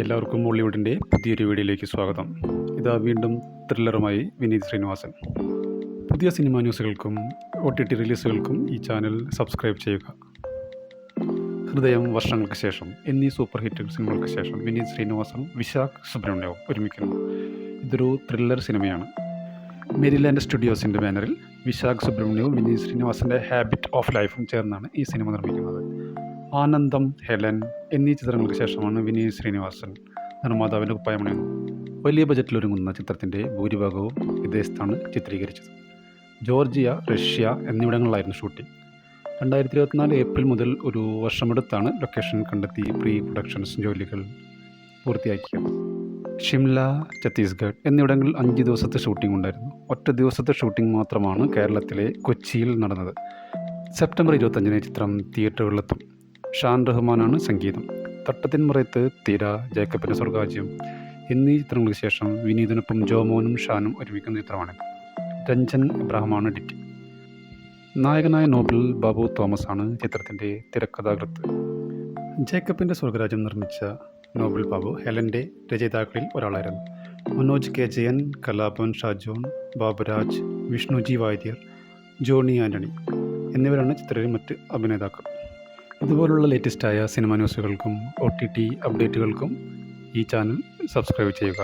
എല്ലാവർക്കും മോളിവുഡിൻ്റെ പുതിയൊരു വീഡിയോയിലേക്ക് സ്വാഗതം. ഇതാ വീണ്ടും ത്രില്ലറുമായി വിനീത് ശ്രീനിവാസൻ. പുതിയ സിനിമാ ന്യൂസുകൾക്കും OTT റിലീസുകൾക്കും ഈ ചാനൽ സബ്സ്ക്രൈബ് ചെയ്യുക. ഹൃദയം, വർഷങ്ങൾക്ക് ശേഷം എന്നീ സൂപ്പർ ഹിറ്റ് സിനിമകൾക്ക് ശേഷം വിനീത് ശ്രീനിവാസനും വിശാഖ് സുബ്രഹ്മണ്യവും ഒരുമിക്കുന്നു. ഇതൊരു ത്രില്ലർ സിനിമയാണ്. മേരിലാൻഡ് സ്റ്റുഡിയോസിൻ്റെ ബാനറിൽ വിശാഖ് സുബ്രഹ്മണ്യവും വിനീത് ശ്രീനിവാസൻ്റെ ഹാബിറ്റ് ഓഫ് ലൈഫും ചേർന്നാണ് ഈ സിനിമ നിർമ്മിക്കുന്നത്. ആനന്ദം, ഹെലൻ എന്നീ ചിത്രങ്ങൾക്ക് ശേഷമാണ് വിനീത് ശ്രീനിവാസൻ നിർമ്മാതാവിൻ്റെ കുപ്പായമണിയുന്നത്. വലിയ ബജറ്റിലൊരുങ്ങുന്ന ചിത്രത്തിൻ്റെ ഭൂരിഭാഗവും വിദേശത്താണ് ചിത്രീകരിച്ചത്. ജോർജിയ, റഷ്യ എന്നിവിടങ്ങളിലായിരുന്നു ഷൂട്ടിംഗ്. 2024 ഏപ്രിൽ മുതൽ ഒരു വർഷമെടുത്താണ് ലൊക്കേഷൻ കണ്ടെത്തി പ്രീ പ്രൊഡക്ഷൻസ് ജോലികൾ പൂർത്തിയാക്കിയത്. ഷിംല, ഛത്തീസ്ഗഡ് എന്നിവിടങ്ങളിൽ 5 ദിവസത്തെ ഷൂട്ടിംഗ് ഉണ്ടായിരുന്നു. ഒറ്റ ദിവസത്തെ ഷൂട്ടിംഗ് മാത്രമാണ് കേരളത്തിലെ കൊച്ചിയിൽ നടന്നത്. സെപ്റ്റംബർ 25 ചിത്രം തിയേറ്ററുകളിലെത്തും. ഷാൻ റഹ്മാനാണ് സംഗീതം. തട്ടത്തിൻമറയത്ത്, തിര, ജേക്കബിൻ്റെ സ്വർഗരാജ്യം എന്നീ ചിത്രങ്ങൾക്ക് ശേഷം വിനീതിനൊപ്പം ജോമോനും ഷാനും ഒരുമിക്കുന്ന ചിത്രമാണിത്. രഞ്ജൻ എബ്രഹാമാണ് എഡിറ്റിംഗ്. നായകനായ നോബൽ ബാബു തോമസ് ആണ് ചിത്രത്തിൻ്റെ തിരക്കഥാകൃത്ത്. ജേക്കബിൻ്റെ സ്വർഗരാജ്യം നിർമ്മിച്ച നോബൽ ബാബു ഹെലൻ്റെ രചയിതാക്കളിൽ ഒരാളായിരുന്നു. മനോജ് കെ ജയൻ, കലാഭവൻ ഷാജോൺ, ബാബുരാജ്, വിഷ്ണുജി വാര്യർ, ജോണി ആൻ്റണി എന്നിവരാണ് ചിത്രത്തിലെ മറ്റ് അഭിനേതാക്കൾ. ഇതുപോലുള്ള ലേറ്റസ്റ്റായ സിനിമാ ന്യൂസുകൾക്കും OTT അപ്ഡേറ്റുകൾക്കും ഈ ചാനൽ സബ്സ്ക്രൈബ് ചെയ്യുക.